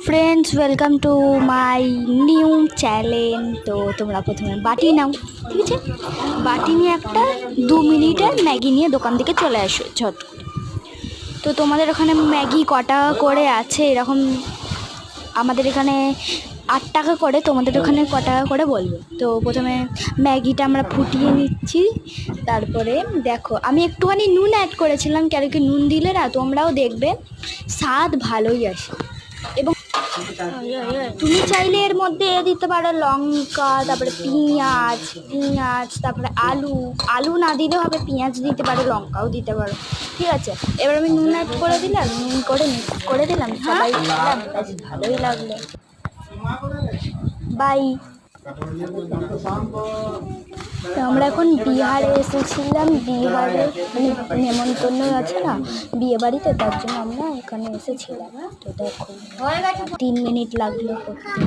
Friends welcome to my new channel. তো তোমরা প্রথমে বাটি নাও, ঠিক আছে? বাটি নিয়ে একটা 2 মিনিটের ম্যাগি নিয়ে দোকান থেকে চলে আসো ঝট। তো তোমাদের ওখানে ম্যাগি কটা করে আছে এরকম? আমাদের এখানে 8 টাকা করে, তোমাদের ওখানে ক টাকা করে বলবে। তো প্রথমে ম্যাগিটা আমরা ফুটিয়ে নিচ্ছি। তারপরে দেখো আমি একটুখানি নুন অ্যাড করেছিলাম, কেন কি নুন দিলে না তোমরাও দেখবে স্বাদ ভালোই আসে। এবং তুমি চাইলে এর মধ্যে দিতে পারো লঙ্কা, তারপরে পেঁয়াজ, তারপরে আলু না দিলেও হবে, পেঁয়াজ দিতে পারো, লঙ্কাও দিতে পারো, ঠিক আছে? এবার আমি নুন অ্যাড করে দিলাম, নুন করে মিক্স করে দিলাম, সবাই খেলাম, বেশ ভালোই লাগলো। বাই। তো আমরা এখন বিহারে এসেছিলাম, বিহারে মানে নেমন্তন্ন আছে না বিয়ে বাড়িতে, তার জন্য আমরা এখানে এসেছিলাম। তো দেখো 3 মিনিট লাগলো করতে।